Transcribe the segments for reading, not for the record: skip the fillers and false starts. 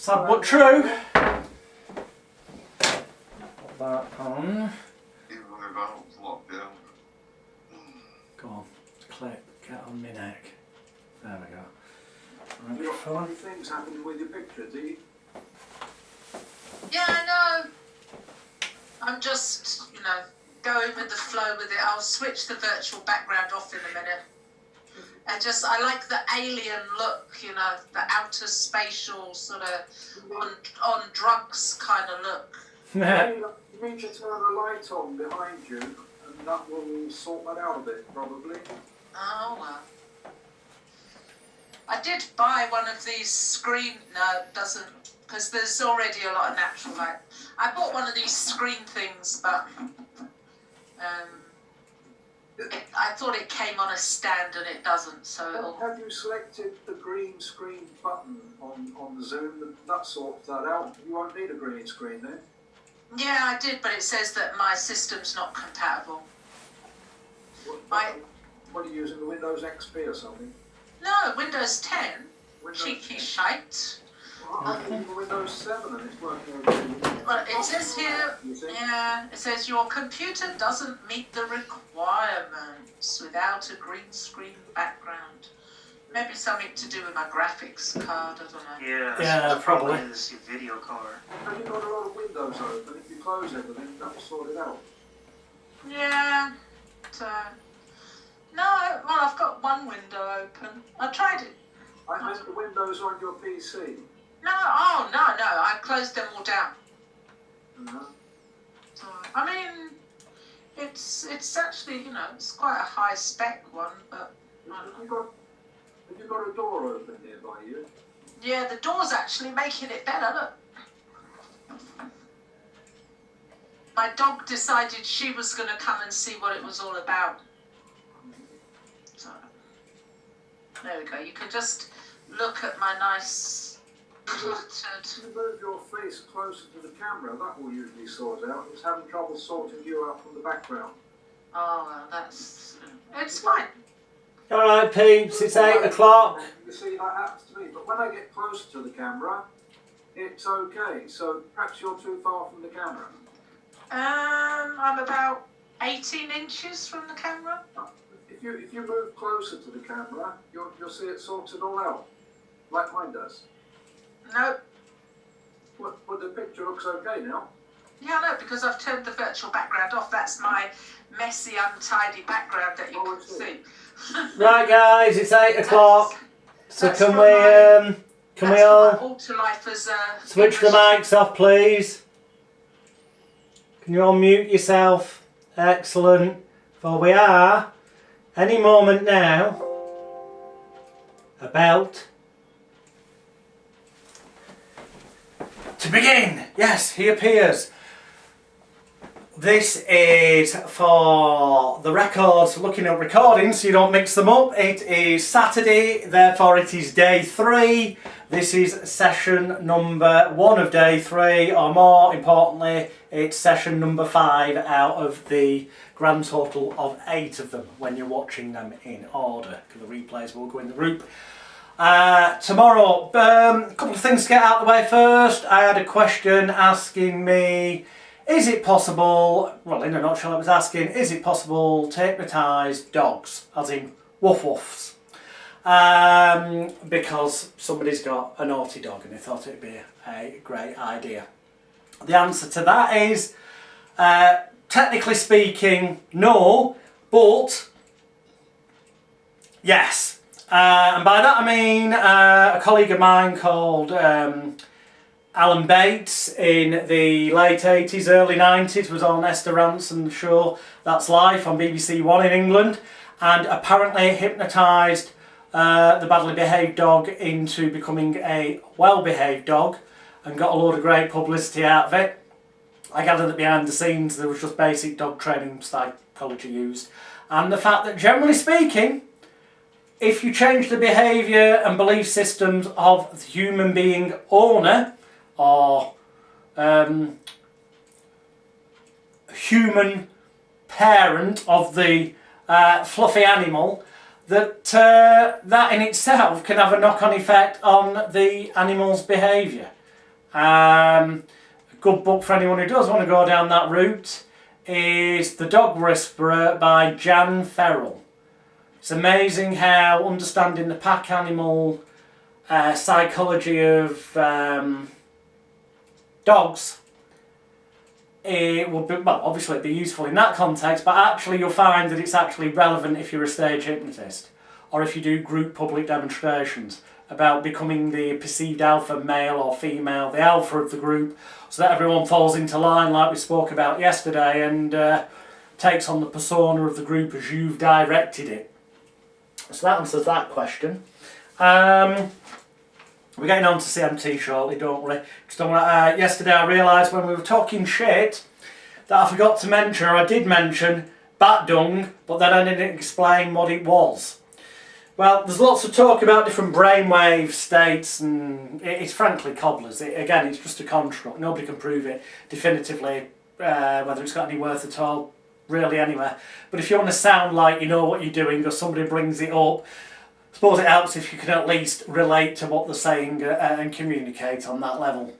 Sad but true. Put that on. Even my valve's locked down. Go on, click, get on my neck. There we go. You got funny things happening with your picture, do you? Yeah, I know. I'm just, going with the flow with it. I'll switch the virtual background off in a minute. And I like the alien look, the outer spatial sort of on drugs kind of look. You need to turn a light on behind you, and that will sort that out a bit, probably. Oh, well. I did buy one of these no, it doesn't, because there's already a lot of natural light. I bought one of these screen things, but I thought it came on a stand and it doesn't, so Have you selected the green screen button on the Zoom, and that sorts that out? You won't need a green screen then? yeah, I did, but it says that my system's not compatible. What are you using, the Windows XP or something? No, Windows 10. Windows Cheeky 10. shite. Well, I'm using Windows 7 and it's working okay. Well, it says here, it says your computer doesn't meet the requirements without a green screen background. Maybe something to do with my graphics card, I don't know. Yeah, probably. Is your video card. Have you got a lot of windows open? If you close everything, that will sort it out. Yeah, no, well, I've got one window open. I tried it. I meant the windows on your PC. No, I closed them all down. Uh-huh. So, I mean, it's actually, it's quite a high spec one, but Have you got a door open nearby you? yeah, the door's actually making it better, look. My dog decided she was going to come and see what it was all about. So, there we go. You can just look at my nice cluttered... If you move your face closer to the camera, that will usually sort it out. It's having trouble sorting you out from the background. Oh, well, it's fine. Alright peeps, it's 8 o'clock. You see, that happens to me. But when I get closer to the camera, it's okay. So perhaps you're too far from the camera. I'm about 18 inches from the camera. If you move closer to the camera, you'll see it sorts it all out, like mine does. Nope. But the picture looks okay now. Yeah, no, because I've turned the virtual background off. That's my messy, untidy background that you Oh, can see. Right guys, it's 8 o'clock. So that's can what we all alter life as switch the mics off please? Can you all mute yourself? Excellent. For we are, any moment now, about to begin. Yes, he appears. This is for the records, looking at recordings so you don't mix them up. It is Saturday, therefore it is day 3. This is session number 1 of day 3, or more importantly, it's session number 5 out of the grand total of 8 of them when you're watching them in order, because the replays will go in the group. Tomorrow, a couple of things to get out of the way first. I had a question asking me, is it possible, well in a nutshell it was asking, is it possible to hypnotise dogs, as in woof woofs? Because somebody's got a naughty dog and they thought it'd be a great idea. The answer to that is, technically speaking, no, but yes. And by that I mean a colleague of mine called Alan Bates in the late 80s, early 90s was on Esther Ranson's show That's Life on BBC One in England, and apparently hypnotised the badly behaved dog into becoming a well-behaved dog and got a load of great publicity out of it. I gather that behind the scenes there was just basic dog training psychology used, and the fact that generally speaking, if you change the behaviour and belief systems of the human being owner or human parent of the fluffy animal, that in itself can have a knock-on effect on the animal's behaviour. A good book for anyone who does want to go down that route is The Dog Whisperer by Jan Farrell. It's amazing how understanding the pack animal psychology of dogs, it will be, well, obviously it'd be useful in that context, but actually you'll find that it's actually relevant if you're a stage hypnotist or if you do group public demonstrations about becoming the perceived alpha male or female, the alpha of the group, so that everyone falls into line like we spoke about yesterday and takes on the persona of the group as you've directed it. So that answers that question. We're getting on to CMT shortly, don't worry. Yesterday I realised when we were talking shit that I forgot to mention, or I did mention, bat dung, but then I didn't explain what it was. Well, there's lots of talk about different brainwave states, and it's frankly cobblers. Again, it's just a construct. Nobody can prove it definitively, whether it's got any worth at all, really, anywhere. But if you want to sound like you know what you're doing, or somebody brings it up, I suppose it helps if you can at least relate to what they're saying and communicate on that level.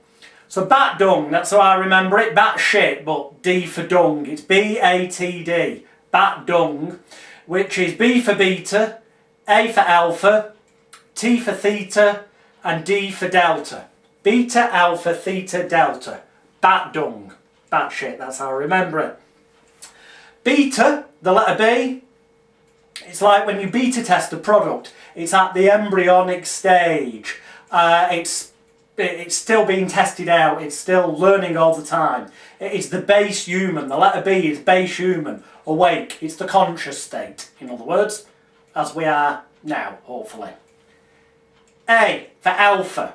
So bat dung, that's how I remember it. Bat shit, but D for dung. It's B-A-T-D. Bat dung, which is B for beta, A for alpha, T for theta, and D for delta. Beta, alpha, theta, delta. Bat dung. Bat shit, that's how I remember it. Beta, the letter B, it's like when you beta test a product. It's at the embryonic stage. It's still being tested out. It's still learning all the time. It is the base human. The letter B is base human. Awake. It's the conscious state, in other words, as we are now, hopefully. A for alpha.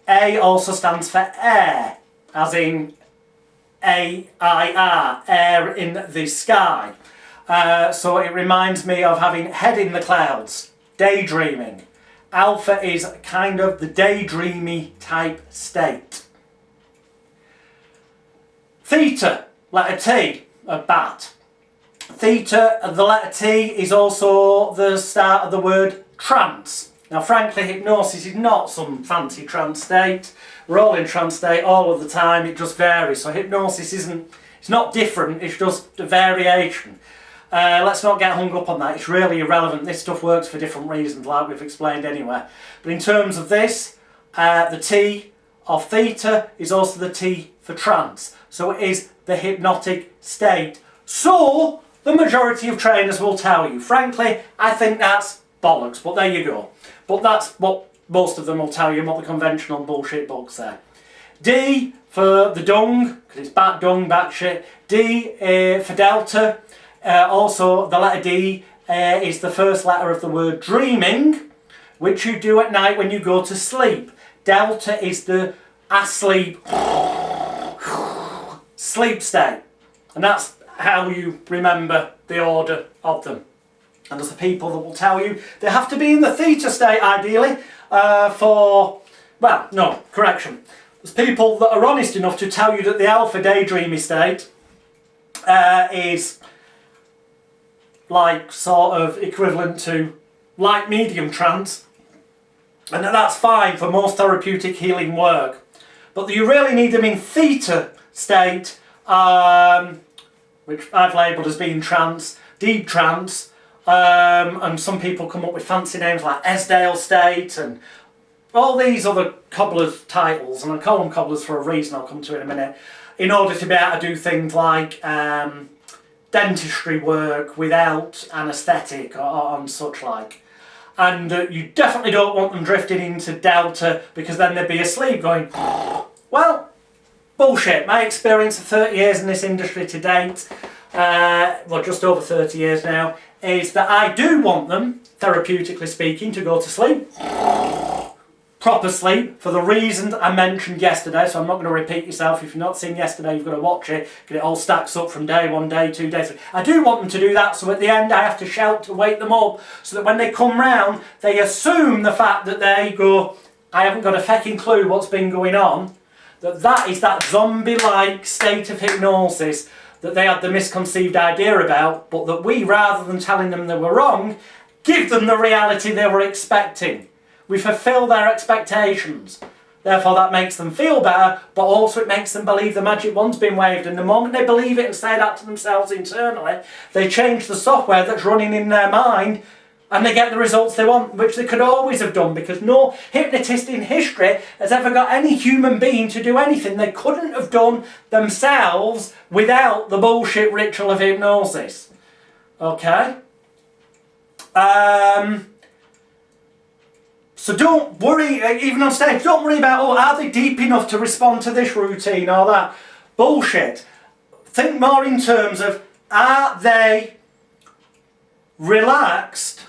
A also stands for air, as in A-I-R, air in the sky. So it reminds me of having head in the clouds, daydreaming. Alpha is kind of the daydreamy type state. Theta, letter T, a bat. Theta, the letter T, is also the start of the word trance. Now frankly, hypnosis is not some fancy trance state. We're all in trance state all of the time, it just varies. So hypnosis it's not different, it's just a variation. Let's not get hung up on that, it's really irrelevant. This stuff works for different reasons, like we've explained anyway. But in terms of this, the T of theta is also the T for trance. So it is the hypnotic state. So the majority of trainers will tell you. Frankly, I think that's bollocks, but there you go. But that's what most of them will tell you, and what the conventional bullshit books say. D for the dung, because it's bat dung, bat shit. D for delta. Also, the letter D is the first letter of the word dreaming, which you do at night when you go to sleep. Delta is the asleep, sleep state. And that's how you remember the order of them. And there's the people that will tell you they have to be in the theta state, ideally, There's people that are honest enough to tell you that the alpha daydreamy state is like sort of equivalent to light medium trance, and that's fine for most therapeutic healing work. But you really need them in theta state, which I've labelled as being trance, deep trance, and some people come up with fancy names like Esdale state and all these other cobblers titles, and I call them cobblers for a reason I'll come to in a minute, in order to be able to do things like dentistry work without anaesthetic or such like. And you definitely don't want them drifting into delta, because then they'd be asleep going, well, bullshit. My experience of 30 years in this industry to date, well, just over 30 years now, is that I do want them, therapeutically speaking, to go to sleep. Proper sleep, for the reasons I mentioned yesterday, so I'm not going to repeat yourself. If you've not seen yesterday, you've got to watch it, because it all stacks up from day 1, day 2, day 3. I do want them to do that, so at the end I have to shout to wake them up, so that when they come round, they assume the fact that they go, I haven't got a fecking clue what's been going on, that is that zombie-like state of hypnosis that they had the misconceived idea about, but that we, rather than telling them they were wrong, give them the reality they were expecting. We fulfil their expectations. Therefore that makes them feel better, but also it makes them believe the magic wand's been waved. And the moment they believe it and say that to themselves internally, they change the software that's running in their mind and they get the results they want, which they could always have done, because no hypnotist in history has ever got any human being to do anything they couldn't have done themselves without the bullshit ritual of hypnosis. Okay? So don't worry, even on stage, don't worry about, oh, are they deep enough to respond to this routine or that? Bullshit. Think more in terms of, are they relaxed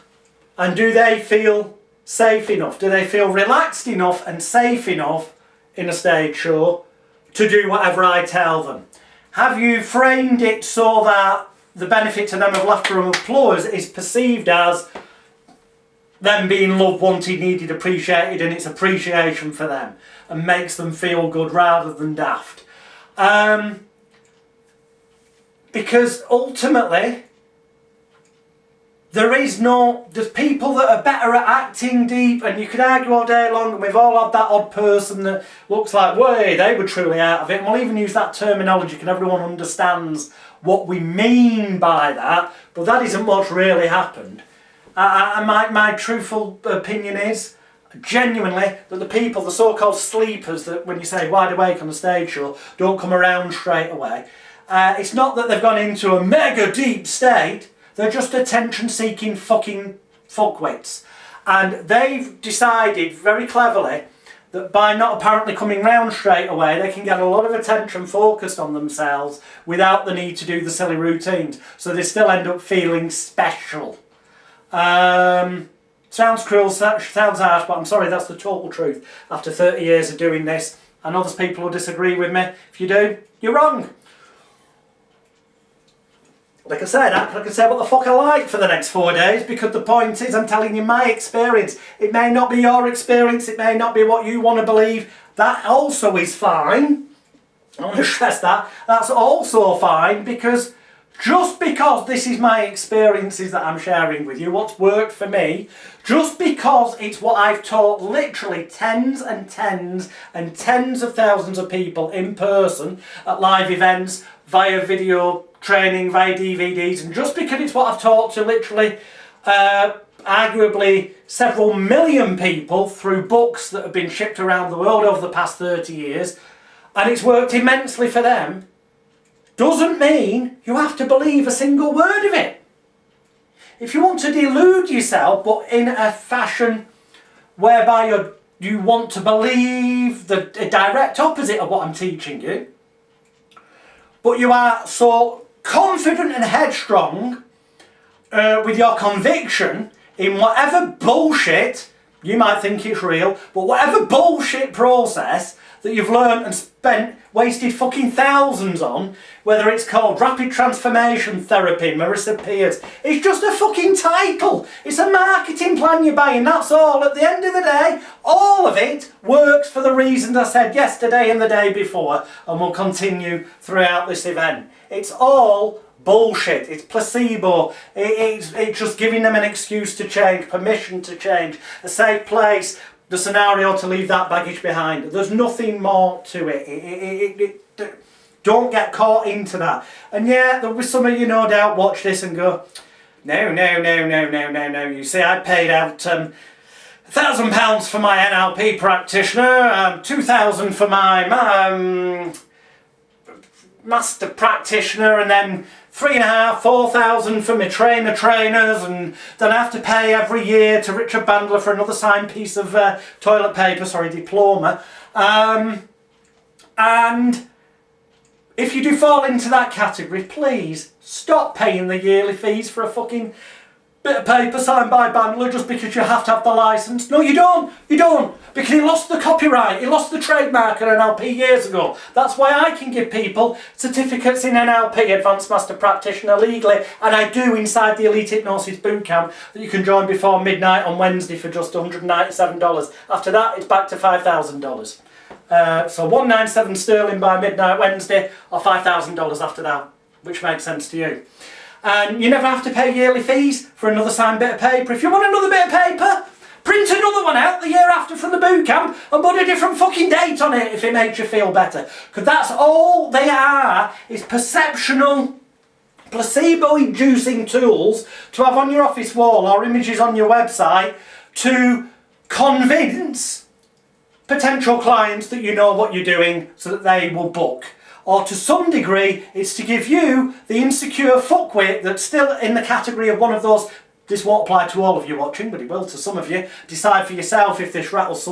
and do they feel safe enough? Do they feel relaxed enough and safe enough in a stage show to do whatever I tell them? Have you framed it so that the benefit to them of laughter and applause is perceived as them being loved, wanted, needed, appreciated, and it's appreciation for them and makes them feel good rather than daft? Because ultimately, there's people that are better at acting deep, and you could argue all day long, and we've all had that odd person that looks like, way, they were truly out of it, and we'll even use that terminology because everyone understands what we mean by that, but that isn't what's really happened. My truthful opinion is, genuinely, that the people, the so-called sleepers, that when you say wide awake on a stage show, don't come around straight away, it's not that they've gone into a mega deep state, they're just attention-seeking fucking fuckwits. And they've decided very cleverly that by not apparently coming round straight away, they can get a lot of attention focused on themselves without the need to do the silly routines. So they still end up feeling special. Sounds cruel, sounds harsh, but I'm sorry, that's the total truth. After 30 years of doing this, I know there's people who disagree with me. If you do, you're wrong. Like I said, I can say what the fuck I like for the next 4 days, because the point is, I'm telling you my experience. It may not be your experience, it may not be what you want to believe. That also is fine. I want to stress that. That's also fine, because just because this is my experiences that I'm sharing with you, what's worked for me, just because it's what I've taught literally tens and tens and tens of thousands of people in person at live events, via video training, via DVDs, and just because it's what I've taught to literally arguably several million people through books that have been shipped around the world over the past 30 years, and it's worked immensely for them, doesn't mean you have to believe a single word of it. If you want to delude yourself, but in a fashion whereby you want to believe the direct opposite of what I'm teaching you, but you are so confident and headstrong with your conviction in whatever bullshit, you might think it's real, but whatever bullshit process that you've learned and wasted fucking thousands on, whether it's called Rapid Transformation Therapy, Marissa Peers, it's just a fucking title. It's a marketing plan you're buying, that's all. At the end of the day, all of it works for the reasons I said yesterday and the day before, and will continue throughout this event. It's all bullshit. It's placebo. It's just giving them an excuse to change, permission to change, a safe place, the scenario to leave that baggage behind. There's nothing more to it. Don't get caught into that. And yeah, there'll be some of you no doubt watch this and go, no. You see, I paid out £1,000 for my NLP practitioner, 2,000 for my master practitioner, and then 3,500, 4,000 for my trainers, and then I have to pay every year to Richard Bandler for another signed piece of toilet paper, diploma. And if you do fall into that category, please stop paying the yearly fees for a fucking bit of paper signed by Bandler just because you have to have the licence. No, you don't. You don't. Because he lost the copyright. He lost the trademark on NLP years ago. That's why I can give people certificates in NLP, Advanced Master Practitioner, legally, and I do inside the Elite Hypnosis Bootcamp that you can join before midnight on Wednesday for just $197. After that, it's back to $5,000. So $197 sterling by midnight Wednesday, or $5,000 after that, which makes sense to you. And you never have to pay yearly fees for another signed bit of paper. If you want another bit of paper, Print another one out the year after from the boot camp and put a different fucking date on it if it makes you feel better. Because that's all they are, is perceptional, placebo-inducing tools to have on your office wall or images on your website to convince potential clients that you know what you're doing so that they will book. Or to some degree, it's to give you the insecure fuckwit that's still in the category of one of those. This won't apply to all of you watching, but it will to some of you. Decide for yourself if this rattles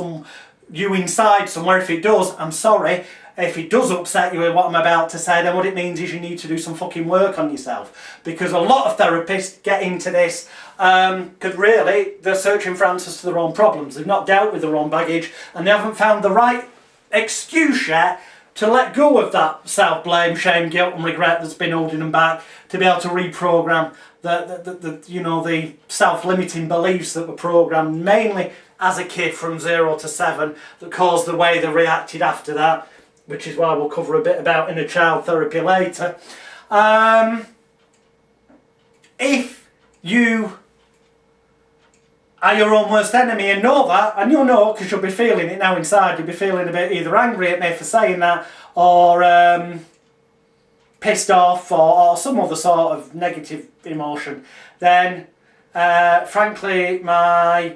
you inside somewhere. If it does, I'm sorry. If it does upset you with what I'm about to say, then what it means is you need to do some fucking work on yourself. Because a lot of therapists get into this because really they're searching for answers to their own problems. They've not dealt with their own baggage and they haven't found the right excuse yet to let go of that self-blame, shame, guilt and regret that's been holding them back, to be able to reprogram the self-limiting beliefs that were programmed mainly as a kid from 0 to 7 that caused the way they reacted after that, which is why we'll cover a bit about inner child therapy later. If you are your own worst enemy and know that, and you'll know because you'll be feeling it now inside, you'll be feeling a bit either angry at me for saying that or pissed off or some other sort of negative emotion, then frankly my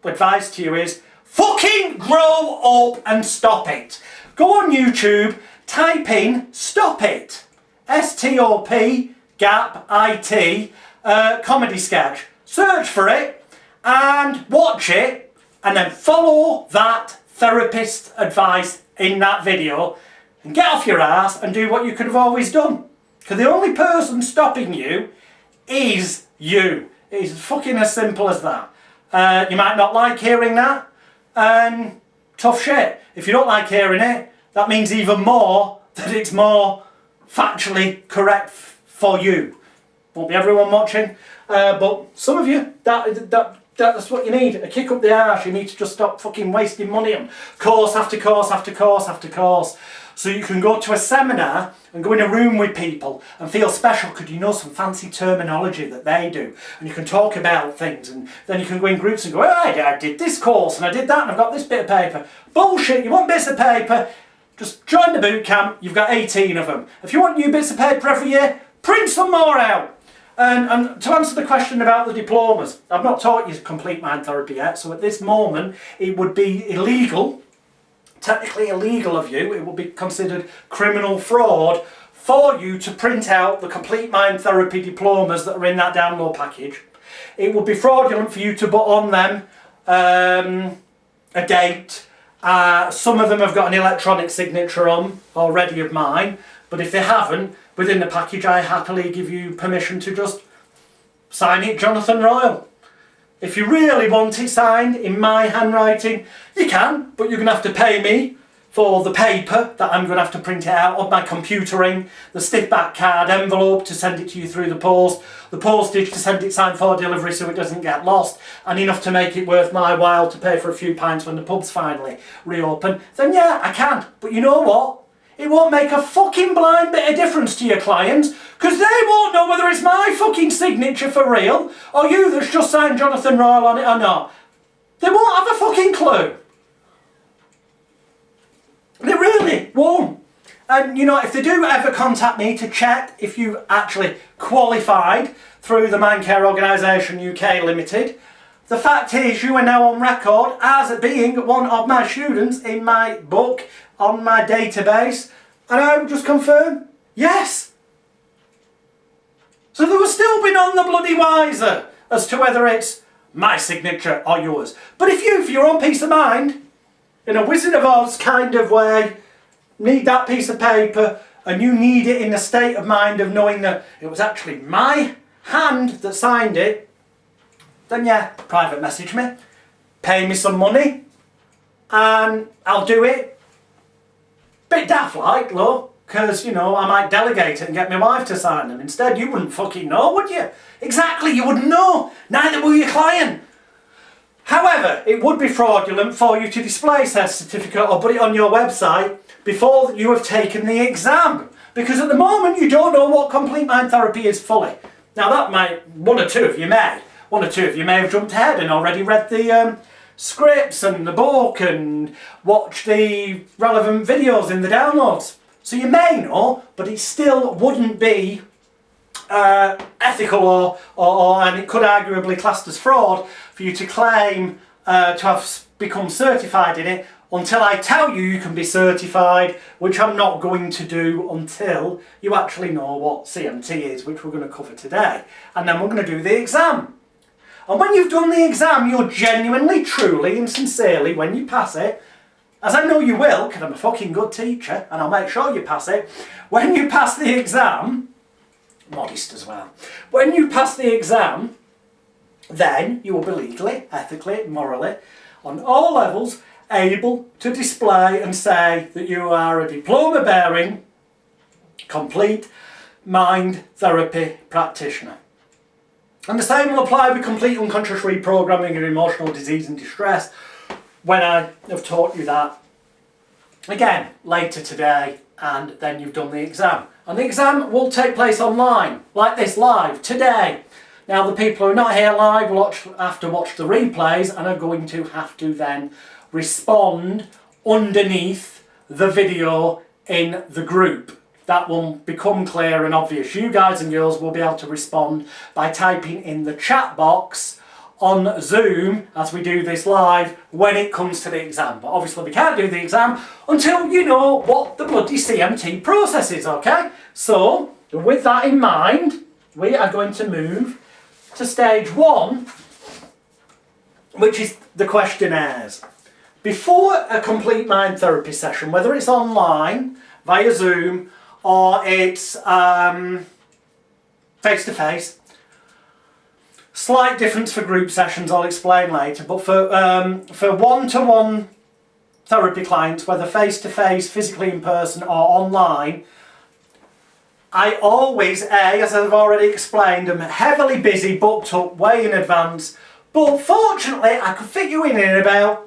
advice to you is fucking grow up and stop it. Go on YouTube, type in stop it, S-T-O-P gap I-T comedy sketch, search for it and watch it and then follow that therapist's advice in that video and get off your ass and do what you could have always done. Because the only person stopping you is you. It's fucking as simple as that. You might not like hearing that, and tough shit. If you don't like hearing it, that means even more that it's more factually correct for you. Won't be everyone watching, but some of you, that's what you need. A kick up the arse. You need to just stop fucking wasting money on course after course after course after course. So you can go to a seminar and go in a room with people and feel special because you know some fancy terminology that they do. And you can talk about things and then you can go in groups and go, oh, I did this course and I did that and I've got this bit of paper. Bullshit, you want bits of paper? Just join the boot camp, you've got 18 of them. If you want new bits of paper every year, print some more out. And to answer the question about the diplomas, I've not taught you complete mind therapy yet, so at this moment it would be illegal, technically illegal of you, it would be considered criminal fraud for you to print out the complete mind therapy diplomas that are in that download package. It would be fraudulent for you to put on them a date. Some of them have got an electronic signature on already of mine, but if they haven't, within the package I happily give you permission to just sign it Jonathan Royle. If you really want it signed in my handwriting, you can, but you're going to have to pay me for the paper that I'm going to have to print it out of my computer ink, the stiff back card envelope to send it to you through the post, the postage to send it signed for delivery so it doesn't get lost, and enough to make it worth my while to pay for a few pints when the pubs finally reopen, then yeah, I can. But you know what? It won't make a fucking blind bit of difference to your clients because they won't know whether it's my fucking signature for real or you that's just signed Jonathan Royle on it or not. They won't have a fucking clue. They really won't. And you know, if they do ever contact me to check if you actually qualified through the Mindcare Organisation UK Limited, the fact is you are now on record as being one of my students in my book, on my database, and I would just confirm, yes. So they will still be none the bloody wiser as to whether it's my signature or yours. But if you, for your own peace of mind, in a Wizard of Oz kind of way, need that piece of paper, and you need it in a state of mind of knowing that it was actually my hand that signed it, then yeah, private message me, pay me some money, and I'll do it. Bit daft like, look, because, you know, I might delegate it and get my wife to sign them. Instead, you wouldn't fucking know, would you? Exactly, you wouldn't know. Neither will your client. However, it would be fraudulent for you to display said certificate or put it on your website before you have taken the exam. Because at the moment, you don't know what complete mind therapy is fully. Now, that might, one or two of you may, one or two of you may have jumped ahead and already read the scripts and the book and watched the relevant videos in the downloads. So you may know, but it still wouldn't be ethical or and it could arguably classed as fraud for you to claim to have become certified in it until I tell you you can be certified, which I'm not going to do until you actually know what CMT is, which we're going to cover today. And then we're going to do the exam. And when you've done the exam, you'll genuinely, truly and sincerely, when you pass it, as I know you will, because I'm a fucking good teacher, and I'll make sure you pass it, when you pass the exam, modest as well, when you pass the exam, then you will be legally, ethically, morally, on all levels, able to display and say that you are a diploma-bearing, complete mind therapy practitioner. And the same will apply with complete unconscious reprogramming of emotional disease and distress when I have taught you that again later today, and then you've done the exam. And the exam will take place online, like this, live today. Now the people who are not here live will have to watch the replays and are going to have to then respond underneath the video in the group. That will become clear and obvious. You guys and girls will be able to respond by typing in the chat box on Zoom as we do this live when it comes to the exam. But obviously we can't do the exam until you know what the bloody CMT process is, okay? So, with that in mind, we are going to move to stage 1, which is the questionnaires. Before a complete mind therapy session, whether it's online, via Zoom, or it's face-to-face, slight difference for group sessions, I'll explain later, but for one-to-one therapy clients, whether face-to-face, physically in person, or online, I always, as I've already explained, am heavily busy, booked up way in advance, but fortunately I could fit you in about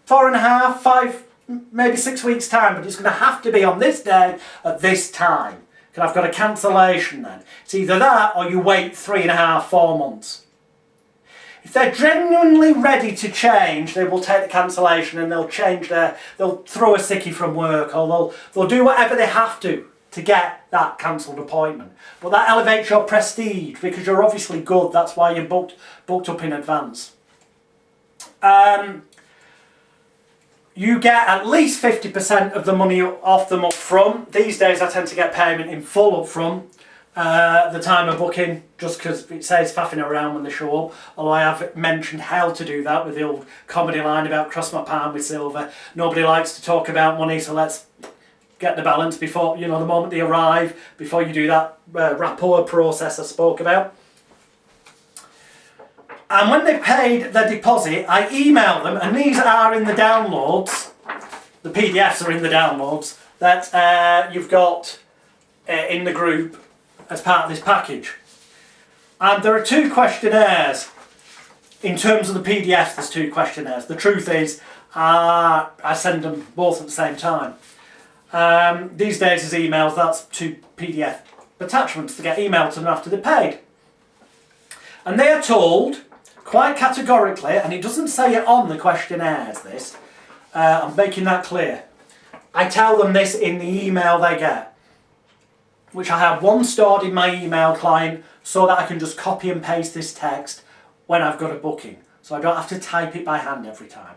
4.5, 5, maybe 6 weeks time, but it's going to have to be on this day at this time, because I've got a cancellation then. It's either that or you wait 3.5, 4 months. If they're genuinely ready to change, they will take the cancellation and they'll throw a sickie from work, or they'll do whatever they have to get that cancelled appointment. But that elevates your prestige because you're obviously good. That's why you're booked up in advance. You get at least 50% of the money off them up front. These days I tend to get payment in full up front. The time of booking, just because it says faffing around when they show up, although I have mentioned how to do that with the old comedy line about cross my palm with silver. Nobody likes to talk about money, so let's get the balance before, the moment they arrive, before you do that rapport process I spoke about. And when they paid their deposit, I email them, and these are in the downloads, the PDFs are in the downloads, that you've got in the group as part of this package. And there are 2 questionnaires. In terms of the PDFs, there's 2 questionnaires. The truth is, I send them both at the same time. These days as emails, that's 2 PDF attachments to get emailed to them after they're paid. And they are told, quite categorically, and it doesn't say it on the questionnaires, this, I'm making that clear. I tell them this in the email they get, which I have one stored in my email client so that I can just copy and paste this text when I've got a booking. So I don't have to type it by hand every time.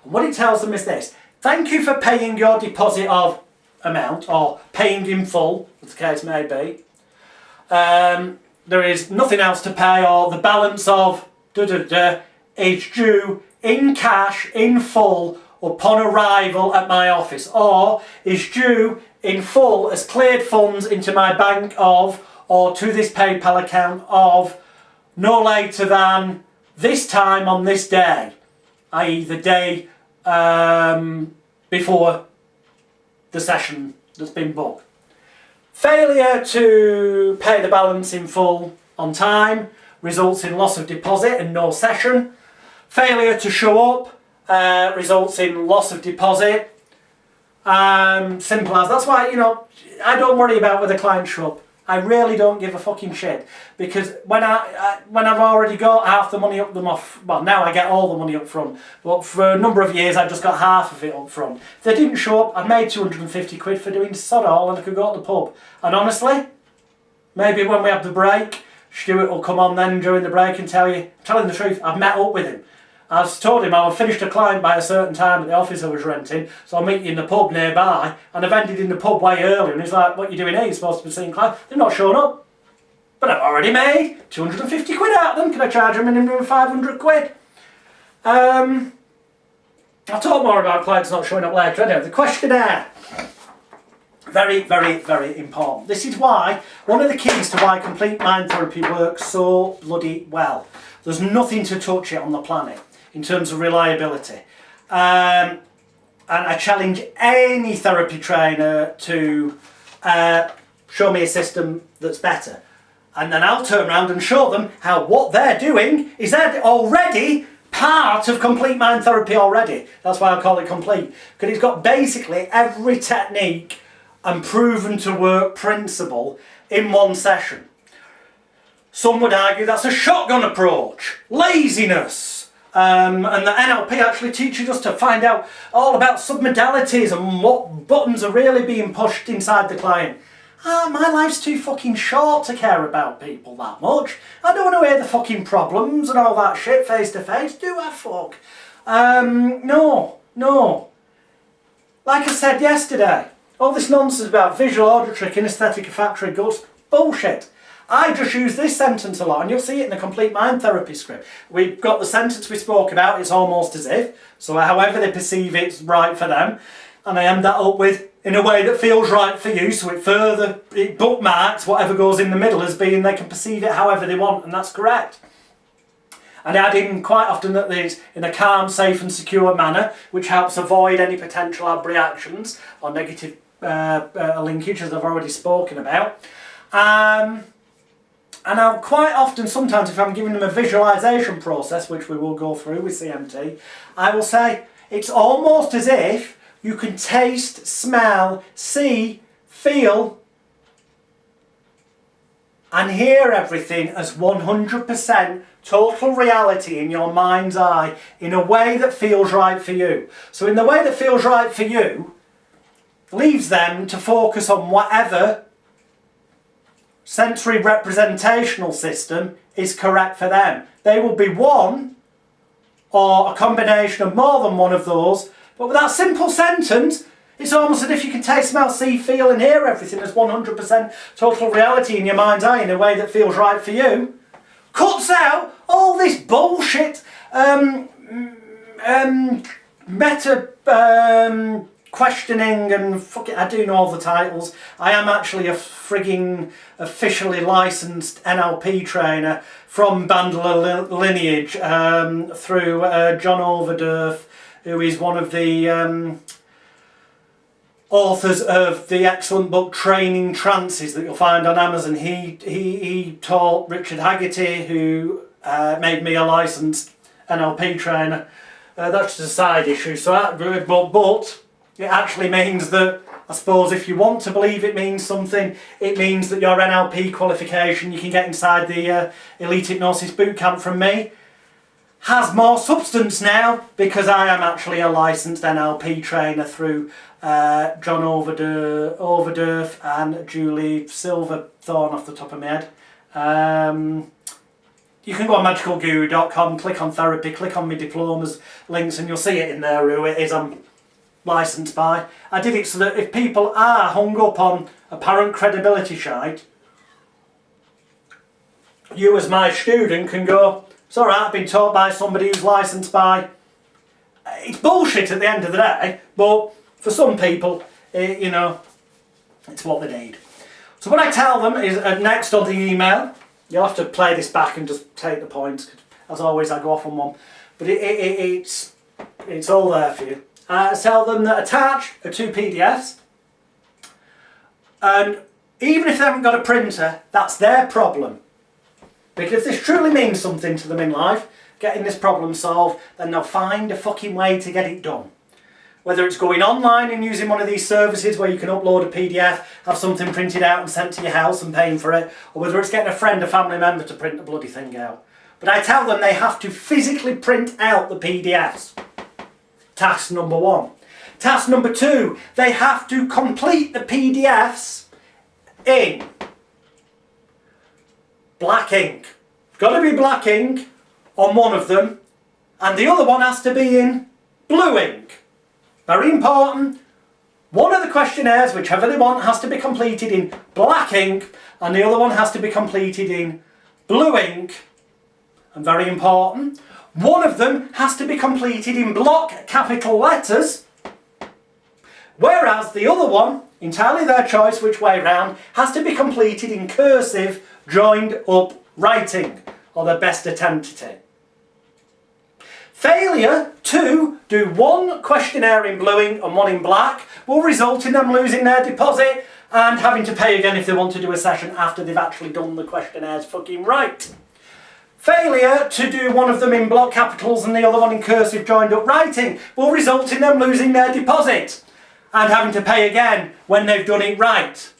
And what it tells them is this: thank you for paying your deposit of amount, or paying in full, as the case may be. There is nothing else to pay, or the balance of is due in cash, in full, upon arrival at my office, or is due in full as cleared funds into my bank of, or to this PayPal account of, no later than this time on this day, i.e. the day before the session that's been booked. Failure to pay the balance in full on time results in loss of deposit and no session. Failure to show up results in loss of deposit. Simple as. That's why, I don't worry about whether clients show up. I really don't give a fucking shit, because when I've already got half the money up them off, well, now I get all the money up front, but for a number of years I just got half of it up front. If they didn't show up, I made 250 quid for doing sod all, and I could go to the pub. And honestly, maybe when we have the break, Stuart will come on then during the break and tell you, telling the truth, I've met up with him. I've told him I've finished a client by a certain time at the office I was renting, so I'll meet you in the pub nearby, and I've ended in the pub way earlier, and he's like, what are you doing here? You're supposed to be seeing clients. They're not showing up. But I've already made 250 quid out of them. Can I charge a minimum of 500 quid? I'll talk more about clients not showing up later. Anyway, the questionnaire. Very, very, very important. This is why, one of the keys to why complete mind therapy works so bloody well. There's nothing to touch it on the planet in terms of reliability. And I challenge any therapy trainer to show me a system that's better. And then I'll turn around and show them how what they're doing is they're already part of complete mind therapy already. That's why I call it complete. Because it's got basically every technique and proven to work principle in one session. Some would argue that's a shotgun approach, laziness. And the NLP actually teaches us to find out all about submodalities and what buttons are really being pushed inside the client. My life's too fucking short to care about people that much. I don't want to hear the fucking problems and all that shit face to face. Do I fuck? No. Like I said yesterday, all this nonsense about visual, auditory, kinesthetic, olfactory, guts, bullshit. I just use this sentence a lot, and you'll see it in the complete mind therapy script. We've got the sentence we spoke about, it's almost as if, so however they perceive it's right for them, and I end that up with, in a way that feels right for you, so it bookmarks whatever goes in the middle as being they can perceive it however they want, and that's correct. And I add in quite often that it's in a calm, safe and secure manner, which helps avoid any potential reactions or negative linkage, as I've already spoken about. And I'll quite often, sometimes if I'm giving them a visualisation process, which we will go through with CMT, I will say, it's almost as if you can taste, smell, see, feel and hear everything as 100% total reality in your mind's eye in a way that feels right for you. So in the way that feels right for you, leaves them to focus on whatever sensory representational system is correct for them. They will be one or a combination of more than one of those, but with that simple sentence, it's almost as if you can taste, smell, see, feel and hear everything as 100% total reality in your mind's eye in a way that feels right for you. Cuts out all this bullshit meta questioning and fuck it, I do know all the titles. I am actually a frigging officially licensed NLP trainer from Bandler lineage through John Overdurf, who is one of the authors of the excellent book Training Trances that you'll find on Amazon. He taught Richard Haggerty, who made me a licensed NLP trainer. That's just a side issue. So, but it actually means that, I suppose, if you want to believe it means something, it means that your NLP qualification you can get inside the Elite Hypnosis Bootcamp from me has more substance now, because I am actually a licensed NLP trainer through John Overdurf and Julie Silverthorne off the top of my head. You can go on magicalguru.com, click on therapy, click on my diplomas links, and you'll see it in there who it is I'm licensed by. I did it so that if people are hung up on apparent credibility shite, you as my student can go, it's alright, I've been taught by somebody who's licensed by... It's bullshit at the end of the day, but for some people, you know, it's what they need. So what I tell them is next on the email, you'll have to play this back and just take the points, as always I go off on one, but it's all there for you. I tell them that attach are 2 PDFs, and even if they haven't got a printer, that's their problem. Because if this truly means something to them in life, getting this problem solved, then they'll find a fucking way to get it done. whether it's going online and using one of these services where you can upload a PDF, have something printed out and sent to your house and paying for it, or whether it's getting a friend, a family member to print the bloody thing out. But I tell them they have to physically print out the PDFs. Task number 1. Task number 2, they have to complete the PDFs in black ink. Got to be black ink on one of them, and the other one has to be in blue ink. Very important. One of the questionnaires, whichever they want, has to be completed in black ink, and the other one has to be completed in blue ink. And very important, one of them has to be completed in block capital letters, whereas the other one, entirely their choice which way round, has to be completed in cursive joined up writing, or their best attempt at it. Failure to do one questionnaire in blue ink and one in black will result in them losing their deposit and having to pay again if they want to do a session after they've actually done the questionnaires fucking right. Failure to do one of them in block capitals and the other one in cursive joined up writing will result in them losing their deposit and having to pay again when they've done it right.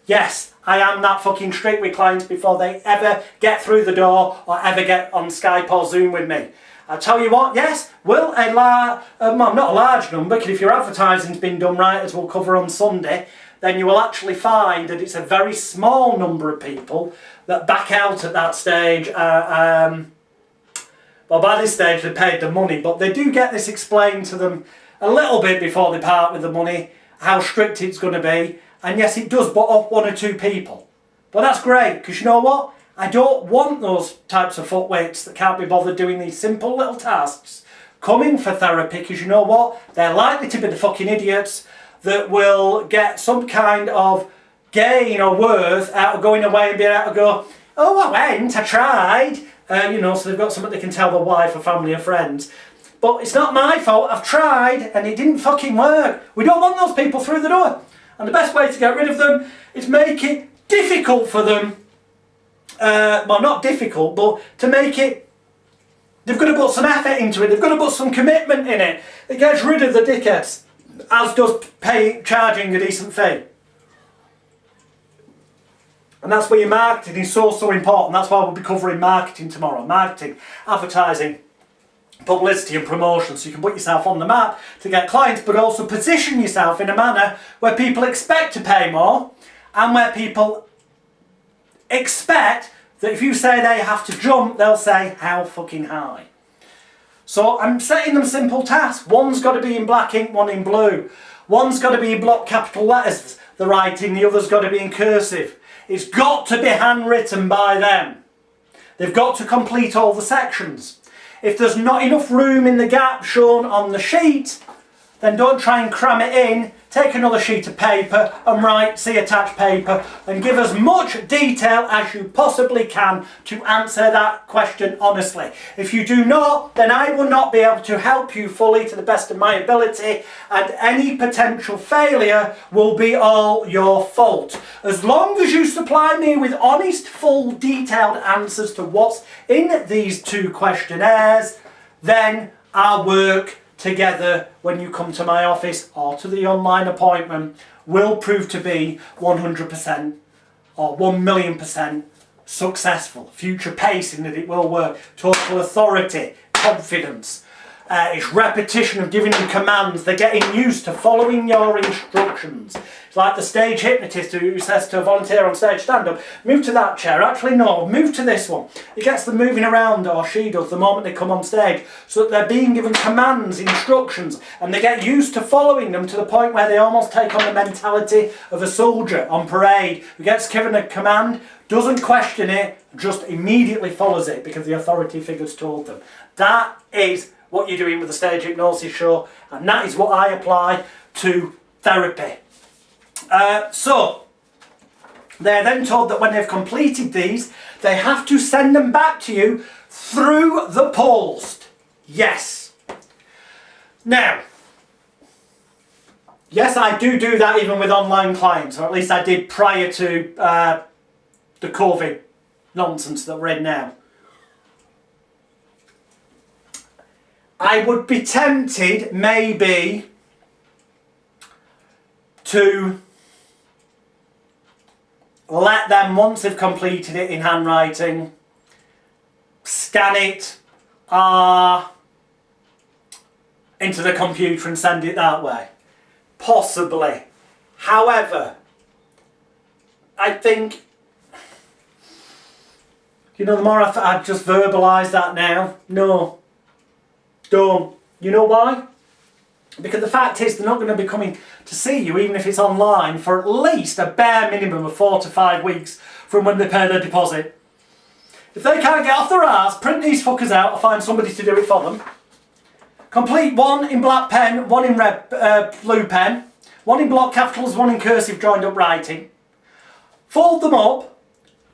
Yes, I am that fucking strict with clients before they ever get through the door or ever get on Skype or Zoom with me. I tell you what, yes, will not a large number, because if your advertising's been done right, as we'll cover on Sunday, then you will actually find that it's a very small number of people that back out at that stage. Well, by this stage they paid the money, but they do get this explained to them a little bit before they part with the money, how strict it's going to be. And yes, it does butt up 1 or 2 people. But that's great, because you know what? I don't want those types of footwits that can't be bothered doing these simple little tasks coming for therapy, because you know what? They're likely to be the fucking idiots that will get some kind of gain or worth out of going away and being able to go, oh, I went, I tried. So they've got something they can tell their wife or family or friends. But it's not my fault, I've tried and it didn't fucking work. We don't want those people through the door. And the best way to get rid of them is make it difficult for them. Well, not difficult, but to make it, they've got to put some effort into it, they've got to put some commitment in it. It gets rid of the dickheads, as does charging a decent fee. And that's where your marketing is so important. That's why we'll be covering marketing tomorrow. Marketing, advertising, publicity and promotion, so you can put yourself on the map to get clients, but also position yourself in a manner where people expect to pay more and where people expect that if you say they have to jump, they'll say how fucking high. So I'm setting them simple tasks. One's got to be in black ink, one in blue. One's got to be in block capital letters, the writing, the other's got to be in cursive. It's got to be handwritten by them. They've got to complete all the sections. If there's not enough room in the gap shown on the sheet, then don't try and cram it in. Take another sheet of paper and write, see attached paper, and give as much detail as you possibly can to answer that question honestly. If you do not, then I will not be able to help you fully to the best of my ability, and any potential failure will be all your fault. As long as you supply me with honest, full, detailed answers to what's in these 2 questionnaires, then I'll work together when you come to my office or to the online appointment will prove to be 100% or 1,000,000% successful. Future pacing that it will work. Total authority, confidence. It's repetition of giving them commands. They're getting used to following your instructions. It's like the stage hypnotist who says to a volunteer on stage, stand up, move to that chair. Actually, no, move to this one. It gets them moving around, or she does, the moment they come on stage, so that they're being given commands, instructions, and they get used to following them to the point where they almost take on the mentality of a soldier on parade who gets given a command, doesn't question it, just immediately follows it because the authority figures told them. That is what you're doing with the Stage Hypnosis Show, and that is what I apply to therapy. So they're then told that when they've completed these, they have to send them back to you through the post. Yes. Now, yes, I do that even with online clients, or at least I did prior to the COVID nonsense that we're in now. I would be tempted maybe to let them, once they've completed it in handwriting, scan it into the computer and send it that way. Possibly. However, I think, you know, the more I've just verbalised that now, no, don't. You know why? Because the fact is, they're not going to be coming to see you, even if it's online, for at least a bare minimum of 4 to 5 weeks from when they pay their deposit. If they can't get off their arse, print these fuckers out or find somebody to do it for them. Complete one in black pen, one in red, blue pen, one in block capitals, one in cursive joined up writing. Fold them up,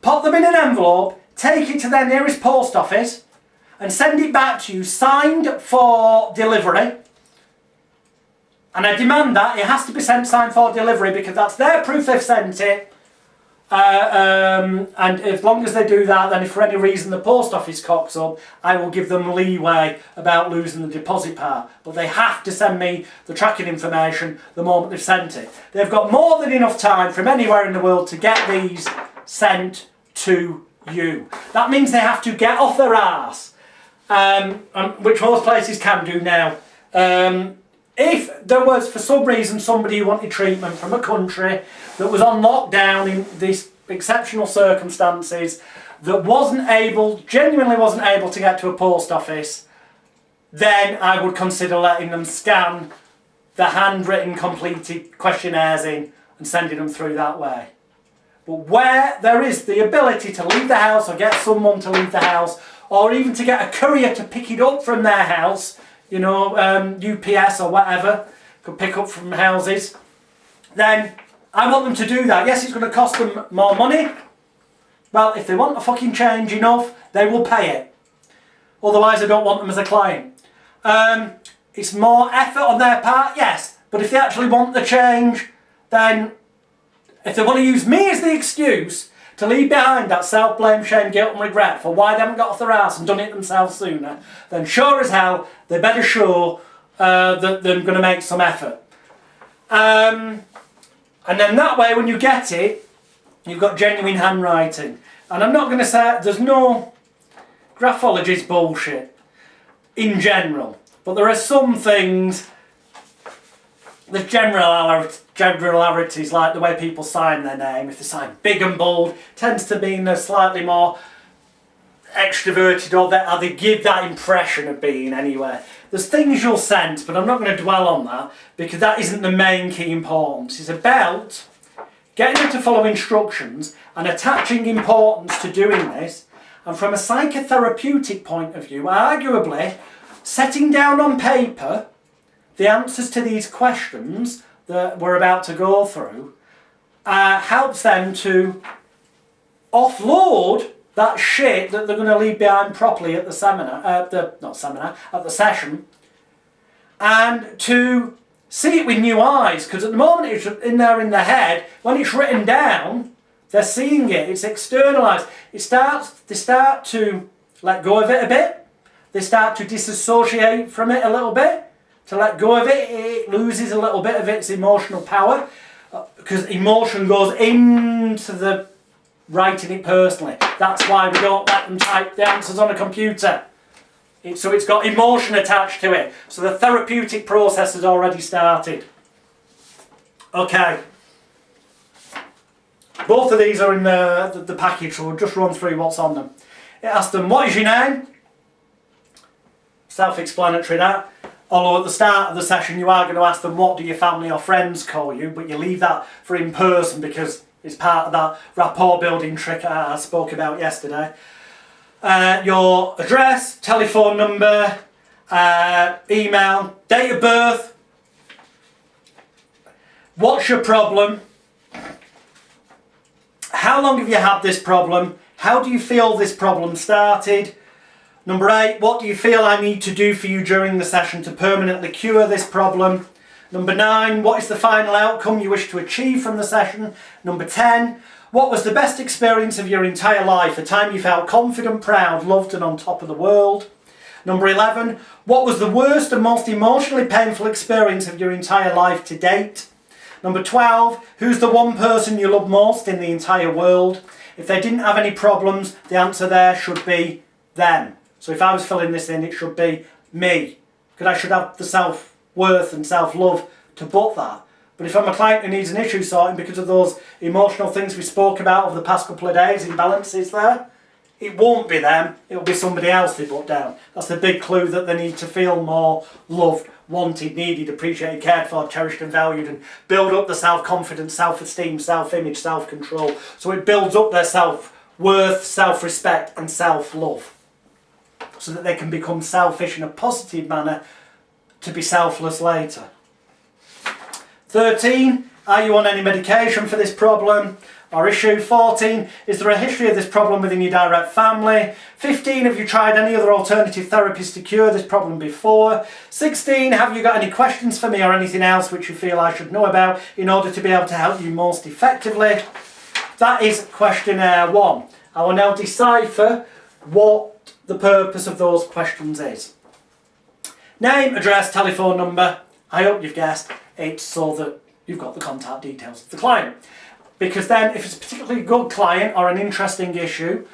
pop them in an envelope, take it to their nearest post office and send it back to you signed for delivery. And I demand that it has to be sent signed for delivery because that's their proof they've sent it. And as long as they do that, then if for any reason the post office cocks up, I will give them leeway about losing the deposit part. But they have to send me the tracking information the moment they've sent it. They've got more than enough time from anywhere in the world to get these sent to you. That means they have to get off their arse, which most places can do now. If there was, for some reason, somebody who wanted treatment from a country that was on lockdown in these exceptional circumstances, that genuinely wasn't able to get to a post office, then I would consider letting them scan the handwritten, completed questionnaires in and sending them through that way. But where there is the ability to leave the house or get someone to leave the house, or even to get a courier to pick it up from their house, you know, UPS or whatever, could pick up from houses, then I want them to do that. Yes, it's going to cost them more money. Well, if they want the fucking change enough, they will pay it. Otherwise, I don't want them as a client. It's more effort on their part, yes. But if they actually want the change, then if they want to use me as the excuse to leave behind that self-blame, shame, guilt and regret for why they haven't got off their arse and done it themselves sooner, then sure as hell they better show that they're going to make some effort. And then that way, when you get it, you've got genuine handwriting. And I'm not going to say there's no graphology's bullshit in general, but there are some things, there's generalities like the way people sign their name. If they sign big and bold, tends to mean they're slightly more extroverted, or they give that impression of being anyway. There's things you'll sense, but I'm not going to dwell on that because that isn't the main key importance. It's about getting them to follow instructions and attaching importance to doing this. And from a psychotherapeutic point of view, arguably setting down on paper the answers to these questions that we're about to go through helps them to offload that shit that they're going to leave behind properly at the seminar, at the session, and to see it with new eyes. Because at the moment it's in there in their head, when it's written down, they're seeing it. It's externalised. They start to let go of it a bit. They start to disassociate from it a little bit. To let go of it, it loses a little bit of its emotional power, because emotion goes into the writing it personally. That's why we don't let them type the answers on a computer. So it's got emotion attached to it. So the therapeutic process has already started. Okay. Both of these are in the package, so we'll just run through what's on them. It asks them, what is your name? Self-explanatory that. Although at the start of the session you are going to ask them, what do your family or friends call you? But you leave that for in person because it's part of that rapport building trick I spoke about yesterday. Your address, telephone number, email, date of birth. What's your problem? How long have you had this problem? How do you feel this problem started? Number 8, what do you feel I need to do for you during the session to permanently cure this problem? Number 9, what is the final outcome you wish to achieve from the session? Number 10, what was the best experience of your entire life? A time you felt confident, proud, loved and on top of the world? Number 11, what was the worst and most emotionally painful experience of your entire life to date? Number 12, who's the one person you love most in the entire world? If they didn't have any problems, the answer there should be them. So if I was filling this in, it should be me. Because I should have the self-worth and self-love to put that. But if I'm a client who needs an issue sorting because of those emotional things we spoke about over the past couple of days, imbalances there, it won't be them, it'll be somebody else they put down. That's the big clue that they need to feel more loved, wanted, needed, appreciated, cared for, cherished and valued, and build up the self-confidence, self-esteem, self-image, self-control. So it builds up their self-worth, self-respect and self-love. So that they can become selfish in a positive manner to be selfless later. 13, are you on any medication for this problem or issue? 14, is there a history of this problem within your direct family? 15, have you tried any other alternative therapies to cure this problem before? 16, have you got any questions for me or anything else which you feel I should know about in order to be able to help you most effectively? That is questionnaire 1. I will now decipher what the purpose of those questions is. Name, address, telephone number. I hope you've guessed. It's so that you've got the contact details of the client. Because then if it's a particularly good client or an interesting issue,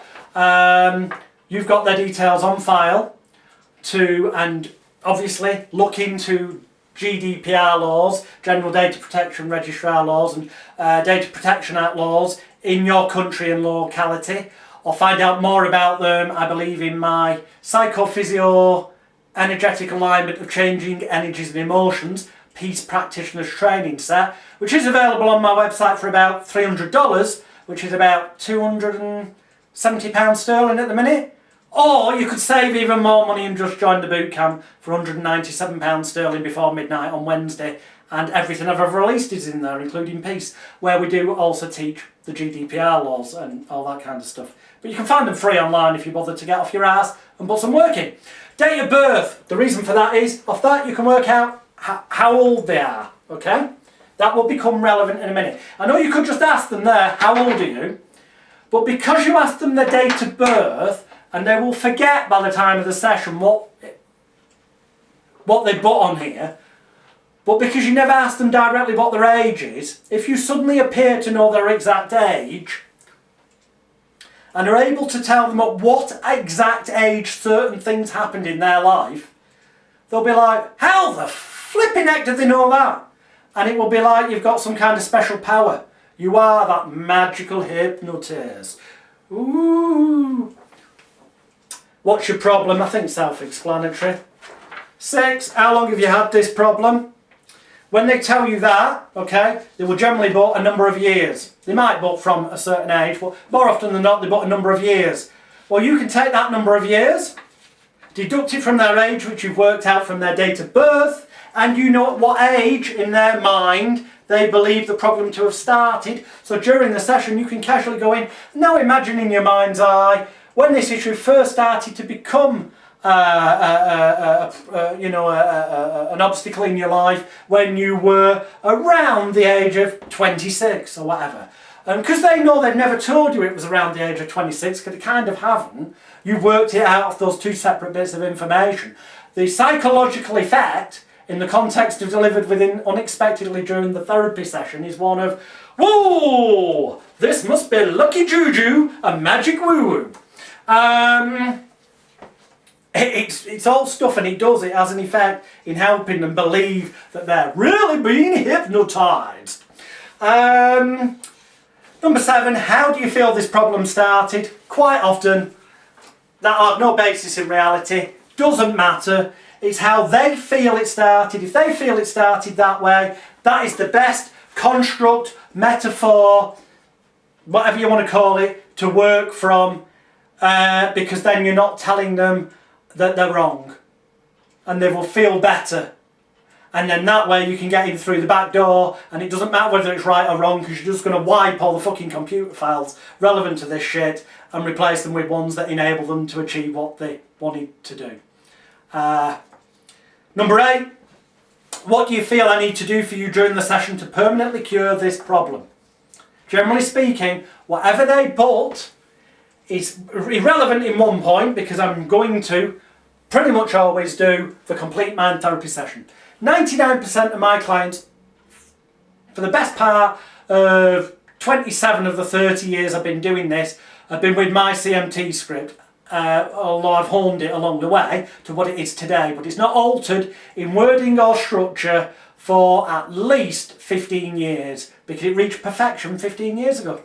you've got their details on file to, and obviously look into GDPR laws, General Data Protection Registrar laws and Data Protection Act laws in your country and locality, or find out more about them, I believe, in my Psychophysio Energetic Alignment of Changing Energies and Emotions Peace Practitioners Training Set, which is available on my website for about $300, which is about £270 sterling at the minute. Or you could save even more money and just join the bootcamp for £197 sterling before midnight on Wednesday, and everything I've ever released is in there, including Peace, where we do also teach the GDPR laws and all that kind of stuff. But you can find them free online if you bother to get off your ass and put some work in. Date of birth, the reason for that is, off that you can work out how old they are, okay? That will become relevant in a minute. I know you could just ask them there, how old are you? But because you ask them their date of birth, and they will forget by the time of the session what they put on here, but because you never ask them directly what their age is, if you suddenly appear to know their exact age, and are able to tell them at what exact age certain things happened in their life, they'll be like, how the flipping heck did they know that? And it will be like you've got some kind of special power. You are that magical hypnotist. Ooh. What's your problem? I think self-explanatory. 6, how long have you had this problem? When they tell you that, okay, they will generally put a number of years. They might put from a certain age, but more often than not, they put a number of years. Well, you can take that number of years, deduct it from their age, which you've worked out from their date of birth, and you know at what age in their mind they believe the problem to have started. So during the session, you can casually go in, now imagine in your mind's eye, when this issue first started to become an obstacle in your life, when you were around the age of 26 or whatever. And because they know they've never told you it was around the age of 26, because they kind of haven't, you've worked it out of those two separate bits of information. The psychological effect, in the context of delivered within unexpectedly during the therapy session, is one of, whoa, this must be lucky juju, a magic woo-woo. It's all stuff, and it has an effect in helping them believe that they're really being hypnotized. Number 7, how do you feel this problem started? Quite often, that have no basis in reality, doesn't matter. It's how they feel it started. If they feel it started that way, that is the best construct, metaphor, whatever you want to call it, to work from, because then you're not telling them that they're wrong, and they will feel better. And then that way you can get in through the back door, and it doesn't matter whether it's right or wrong, because you're just going to wipe all the fucking computer files relevant to this shit and replace them with ones that enable them to achieve what they wanted to do. Number 8, what do you feel I need to do for you during the session to permanently cure this problem? Generally speaking, whatever they put is irrelevant in one point, because I'm going to pretty much always do the complete mind therapy session. 99% of my clients, for the best part of 27 of the 30 years I've been doing this, have been with my CMT script, although I've honed it along the way to what it is today, but it's not altered in wording or structure for at least 15 years, because it reached perfection 15 years ago.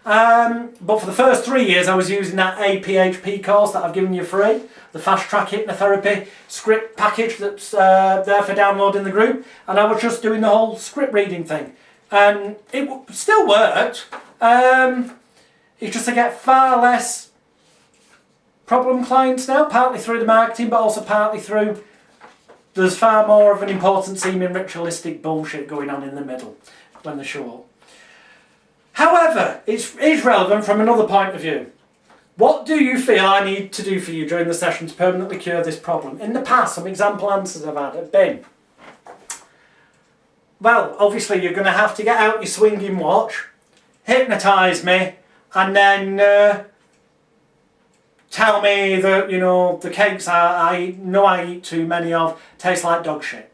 But for the first 3 years I was using that APHP course that I've given you free, the fast track hypnotherapy script package that's there for download in the group, and I was just doing the whole script reading thing, and it still worked. It's just I get far less problem clients now, partly through the marketing, but also partly through there's far more of an important seeming ritualistic bullshit going on in the middle when they show up. However, it is relevant from another point of view. What do you feel I need to do for you during the session to permanently cure this problem? In the past, some example answers I've had have been, well, obviously you're going to have to get out your swinging watch, hypnotise me, and then tell me that, you know, the cakes I know I eat too many of taste like dog shit.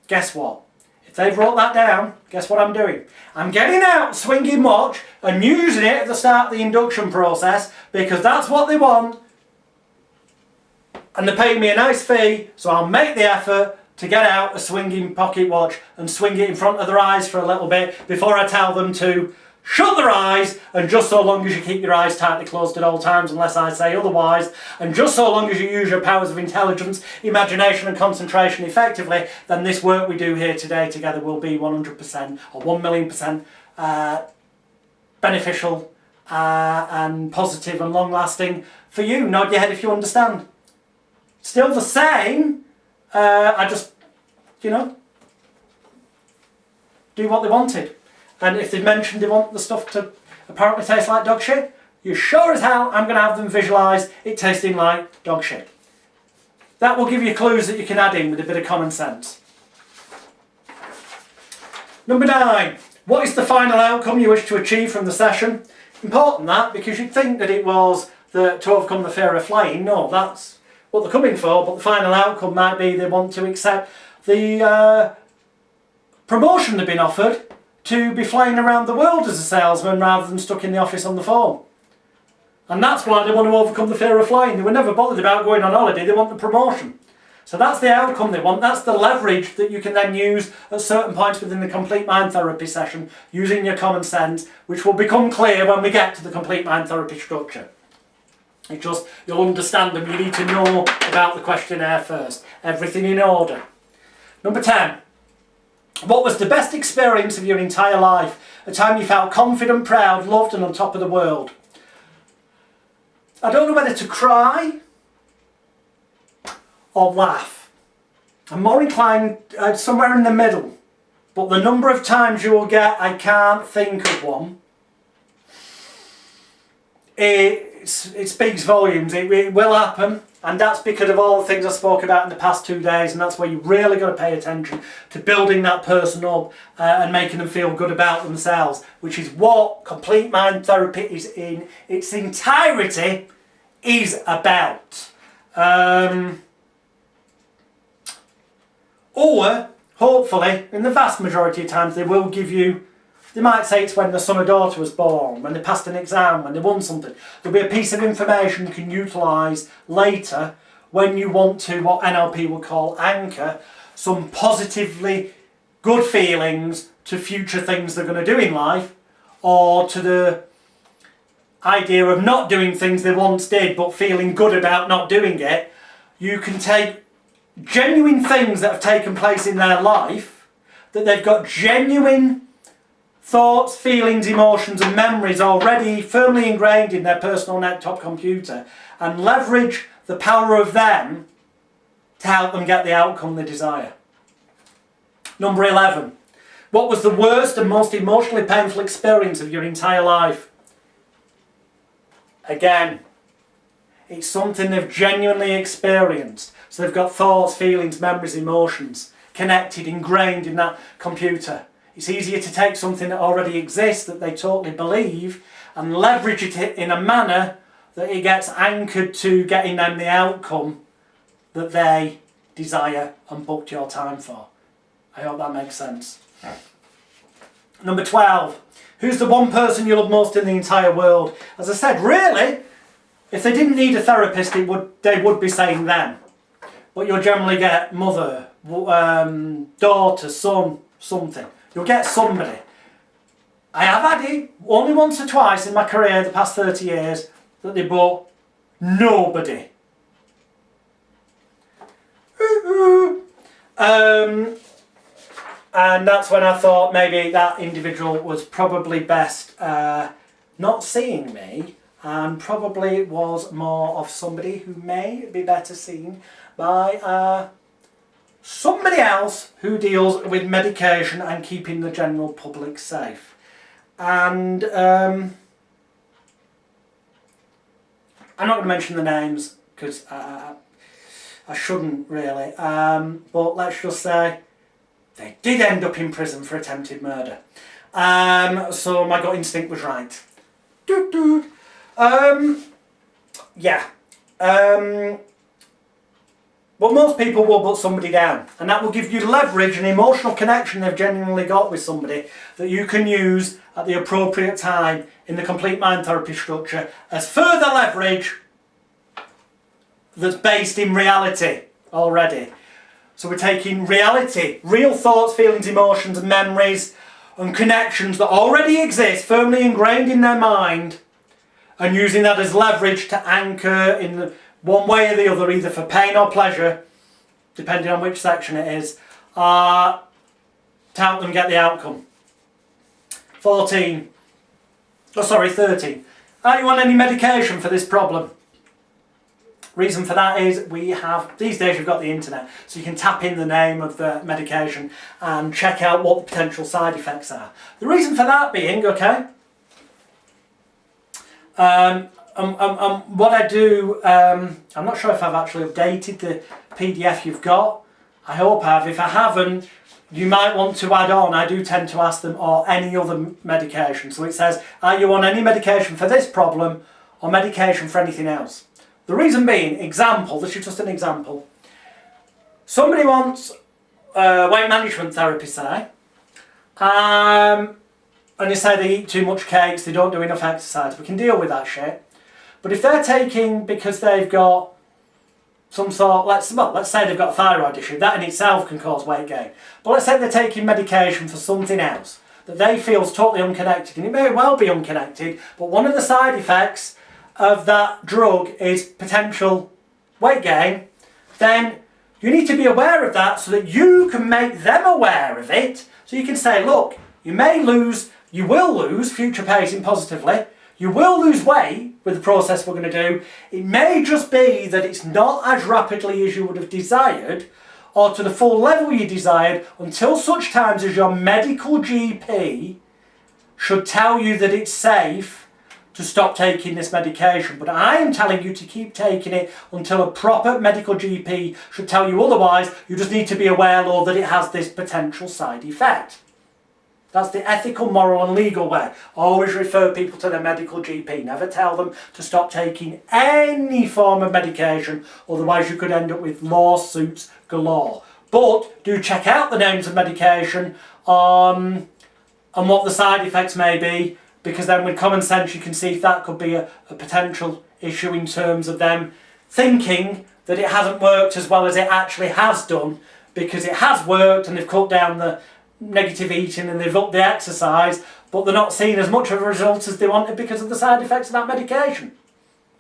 Guess what? If they've wrote that down, guess what I'm doing? I'm getting out swinging watch and using it at the start of the induction process, because that's what they want, and they're paying me a nice fee, so I'll make the effort to get out a swinging pocket watch and swing it in front of their eyes for a little bit before I tell them to shut their eyes, and just so long as you keep your eyes tightly closed at all times unless I say otherwise, and just so long as you use your powers of intelligence, imagination and concentration effectively, then this work we do here today together will be 100% or 1,000,000% beneficial and positive and long lasting for you. Nod your head if you understand. Still the same, I just, you know, do what they wanted. And if they mentioned they want the stuff to apparently taste like dog shit, you sure as hell I'm going to have them visualise it tasting like dog shit. That will give you clues that you can add in with a bit of common sense. Number 9. What is the final outcome you wish to achieve from the session? Important that, because you'd think that it was to overcome the fear of flying. No, that's what they're coming for, but the final outcome might be they want to accept the promotion they've been offered to be flying around the world as a salesman rather than stuck in the office on the phone. And that's why they want to overcome the fear of flying. They were never bothered about going on holiday, they want the promotion. So that's the outcome they want, that's the leverage that you can then use at certain points within the complete mind therapy session, using your common sense, which will become clear when we get to the complete mind therapy structure. It's just, you'll understand them, you need to know about the questionnaire first. Everything in order. Number 10. What was the best experience of your entire life? A time you felt confident, proud, loved and on top of the world. I don't know whether to cry or laugh. I'm more inclined somewhere in the middle. But the number of times you will get, I can't think of one, it speaks volumes. It will happen. And that's because of all the things I spoke about in the past 2 days, and that's where you really got to pay attention to building that person up and making them feel good about themselves, which is what complete mind therapy is in its entirety is about. Or, hopefully, in the vast majority of times, they will give you, they might say it's when the son or daughter was born, when they passed an exam, when they won something. There'll be a piece of information you can utilise later when you want to, what NLP would call anchor, some positively good feelings to future things they're going to do in life, or to the idea of not doing things they once did but feeling good about not doing it. You can take genuine things that have taken place in their life, that they've got genuine thoughts, feelings, emotions and memories already firmly ingrained in their personal desktop computer, and leverage the power of them to help them get the outcome they desire. Number 11. What was the worst and most emotionally painful experience of your entire life? Again, it's something they've genuinely experienced. So they've got thoughts, feelings, memories, emotions connected, ingrained in that computer. It's easier to take something that already exists, that they totally believe, and leverage it in a manner that it gets anchored to getting them the outcome that they desire and booked your time for. I hope that makes sense. Number 12. Who's the one person you love most in the entire world? As I said, really, if they didn't need a therapist, they would be saying them. But you'll generally get mother, daughter, son, something. You'll get somebody. I have had it only once or twice in my career, the past 30 years, that they bought nobody. And that's when I thought maybe that individual was probably best not seeing me, and probably was more of somebody who may be better seen by somebody else who deals with medication and keeping the general public safe. And I'm not going to mention the names because I shouldn't really, but let's just say they did end up in prison for attempted murder. So my gut instinct was right. Yeah. But most people will put somebody down, and that will give you leverage and emotional connection they've genuinely got with somebody that you can use at the appropriate time in the complete mind therapy structure as further leverage that's based in reality already. So we're taking reality, real thoughts, feelings, emotions and memories and connections that already exist, firmly ingrained in their mind, and using that as leverage to anchor in one way or the other, either for pain or pleasure, depending on which section it is, to help them get the outcome. 13. Are you on any medication for this problem? Reason for that is these days you've got the internet, so you can tap in the name of the medication and check out what the potential side effects are. The reason for that being, okay, what I do, I'm not sure if I've actually updated the PDF you've got. I hope I have. If I haven't, you might want to add on, I do tend to ask them, or any other medication. So it says, are you on any medication for this problem or medication for anything else? The reason being, example, this is just an example. Somebody wants weight management therapy, say, and they say they eat too much cakes, they don't do enough exercise. We can deal with that shit. But if they're taking, because they've got some sort, let's say they've got a thyroid issue, that in itself can cause weight gain. But let's say they're taking medication for something else that they feel is totally unconnected, and it may well be unconnected, but one of the side effects of that drug is potential weight gain, then you need to be aware of that so that you can make them aware of it. So you can say, look, you will lose, future pacing positively, you will lose weight with the process we're going to do. It may just be that it's not as rapidly as you would have desired or to the full level you desired until such times as your medical GP should tell you that it's safe to stop taking this medication. But I am telling you to keep taking it until a proper medical GP should tell you otherwise. You just need to be aware, Lord, that it has this potential side effect. That's the ethical, moral and legal way. Always refer people to their medical GP. Never tell them to stop taking any form of medication, otherwise you could end up with lawsuits galore. But do check out the names of medication and what the side effects may be, because then with common sense you can see if that could be a potential issue in terms of them thinking that it hasn't worked as well as it actually has done, because it has worked and they've cut down the negative eating and they've upped the exercise, but they're not seeing as much of a result as they wanted because of the side effects of that medication.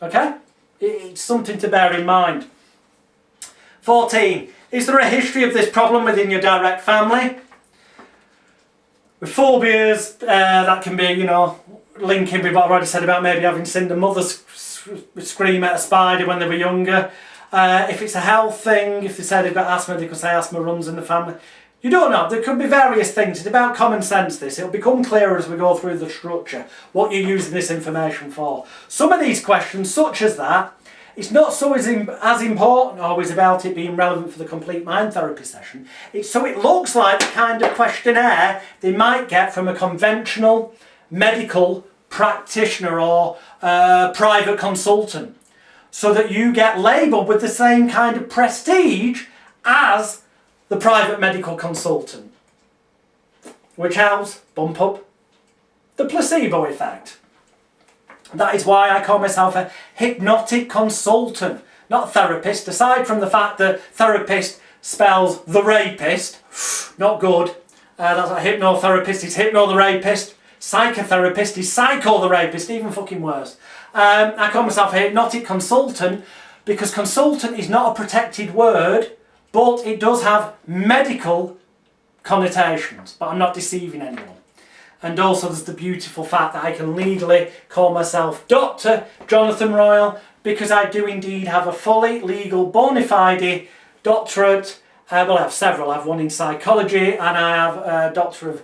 Okay? It's something to bear in mind. 14. Is there a history of this problem within your direct family? With phobias, that can be, linking with what I've already said about maybe having seen the mother scream at a spider when they were younger. If it's a health thing, if they say they've got asthma, they could say asthma runs in the family. You don't know, there could be various things. It's about common sense, this. It'll become clearer as we go through the structure, what you're using this information for. Some of these questions, such as that, it's not so as important always about it being relevant for the complete mind therapy session. So it looks like the kind of questionnaire they might get from a conventional medical practitioner or private consultant. so that you get labelled with the same kind of prestige as the private medical consultant, which helps bump up the placebo effect. That is why I call myself a hypnotic consultant, not therapist, aside from the fact that therapist spells the rapist, not good. That's like hypnotherapist is hypno the rapist, psychotherapist is psycho the rapist, even fucking worse. I call myself a hypnotic consultant because consultant is not a protected word, but it does have medical connotations, but I'm not deceiving anyone. And also there's the beautiful fact that I can legally call myself Dr. Jonathan Royle, because I do indeed have a fully legal bona fide doctorate. Well, I have several. I have one in psychology, and I have a doctor of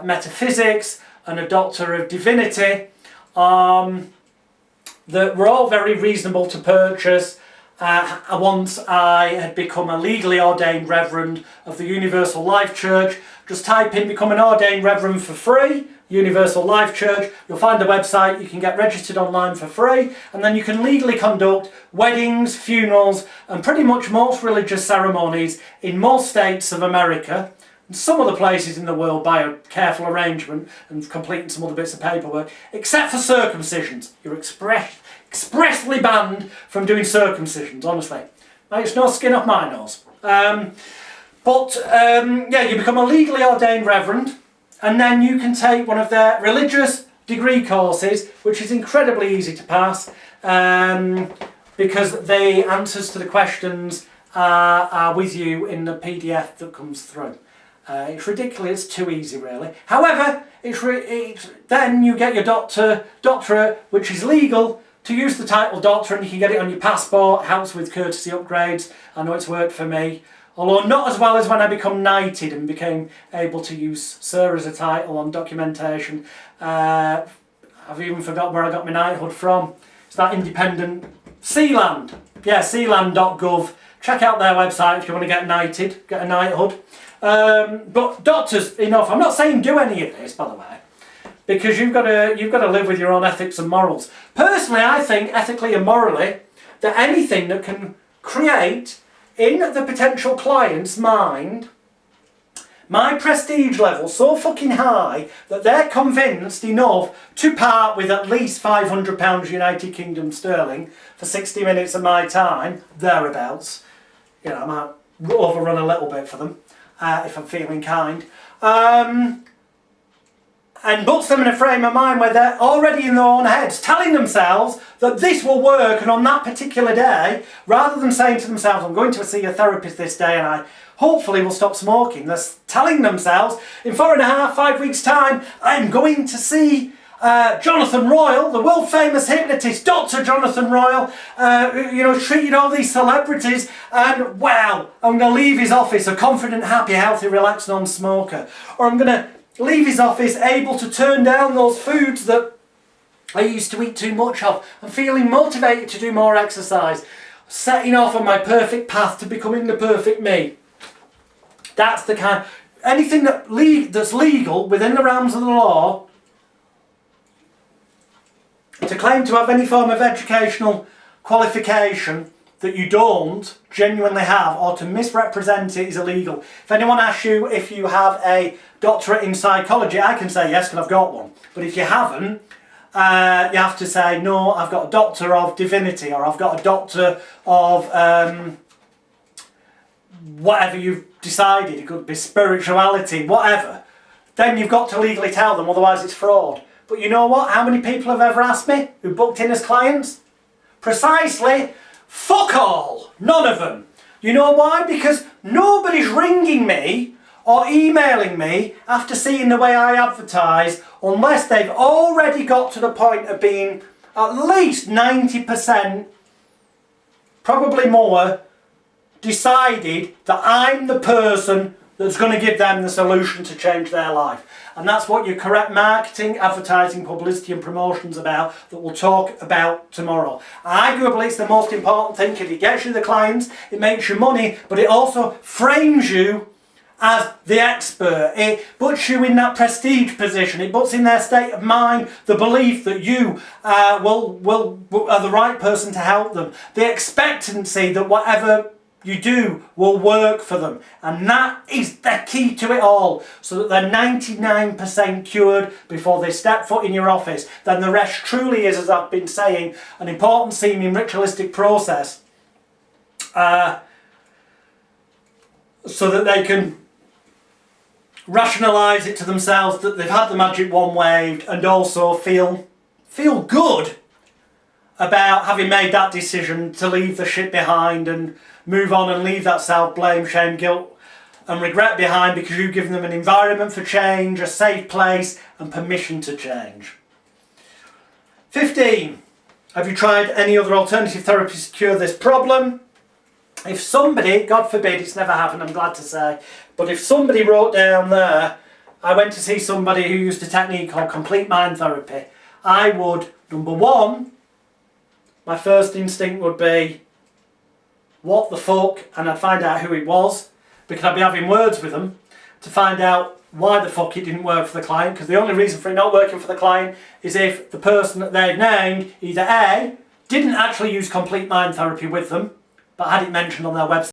metaphysics and a doctor of divinity. That were all very reasonable to purchase. Once I had become a legally ordained reverend of the Universal Life Church, just type in become an ordained reverend for free, Universal Life Church, you'll find the website, you can get registered online for free, and then you can legally conduct weddings, funerals, and pretty much most religious ceremonies in most states of America, and some other places in the world by a careful arrangement and completing some other bits of paperwork, except for circumcisions. You're expressly banned from doing circumcisions, honestly. It's no skin off my nose. Yeah, you become a legally ordained reverend, and then you can take one of their religious degree courses, which is incredibly easy to pass, because the answers to the questions are with you in the PDF that comes through. It's ridiculous, too easy really. However, then you get your doctorate, which is legal to use the title doctor, and you can get it on your passport. Helps with courtesy upgrades. I know it's worked for me. Although not as well as when I become knighted and became able to use Sir as a title on documentation. I've even forgotten where I got my knighthood from. It's that independent Sealand. Yeah, sealand.gov. Check out their website if you want to get knighted, get a knighthood. But doctors, enough. I'm not saying do any of this, by the way, because you've got to live with your own ethics and morals. Personally, I think ethically and morally that anything that can create in the potential client's mind my prestige level so fucking high that they're convinced enough to part with at least £500 United Kingdom sterling for 60 minutes of my time, thereabouts. You know, I might overrun a little bit for them if I'm feeling kind. And puts them in a frame of mind where they're already in their own heads, telling themselves that this will work and on that particular day, rather than saying to themselves, I'm going to see a therapist this day and I hopefully will stop smoking. They're telling themselves, in 4.5, 5 weeks' time, I'm going to see Jonathan Royle, the world famous hypnotist, Dr. Jonathan Royle, treated all these celebrities, and wow, I'm going to leave his office a confident, happy, healthy, relaxed non-smoker. Or I'm going to leave his office able to turn down those foods that I used to eat too much of, and feeling motivated to do more exercise, setting off on my perfect path to becoming the perfect me. That's the kind. Anything that's legal within the realms of the law, to claim to have any form of educational qualification that you don't genuinely have, or to misrepresent it, is illegal. If anyone asks you if you have a doctorate in psychology, I can say yes because I've got one. But if you haven't, you have to say, no, I've got a doctor of divinity, or I've got a doctor of whatever you've decided. It could be spirituality, whatever. Then you've got to legally tell them, otherwise it's fraud. But you know what? How many people have ever asked me who booked in as clients? Precisely, fuck all. None of them. You know why? Because nobody's ringing me or emailing me after seeing the way I advertise unless they've already got to the point of being at least 90%, probably more, decided that I'm the person that's going to give them the solution to change their life. And that's what your correct marketing, advertising, publicity and promotion's about, that we'll talk about tomorrow. Arguably it's the most important thing because it gets you the clients, it makes you money, but it also frames you as the expert. It puts you in that prestige position. It puts in their state of mind the belief that you are the right person to help them. The expectancy that whatever you do will work for them. And that is the key to it all. So that they're 99% cured before they step foot in your office. Then the rest truly is, as I've been saying, an important seeming ritualistic process. So that they can rationalise it to themselves that they've had the magic wand waved, and also feel good about having made that decision to leave the shit behind and move on and leave that self-blame, shame, guilt and regret behind, because you've given them an environment for change, a safe place and permission to change. 15. Have you tried any other alternative therapies to cure this problem? If somebody, God forbid, it's never happened, I'm glad to say, but if somebody wrote down there, I went to see somebody who used a technique called complete mind therapy, I would, number one, my first instinct would be, what the fuck? And I'd find out who it was, because I'd be having words with them to find out why the fuck it didn't work for the client, because the only reason for it not working for the client is if the person that they'd named either A, didn't actually use complete mind therapy with them, but had it mentioned on their website,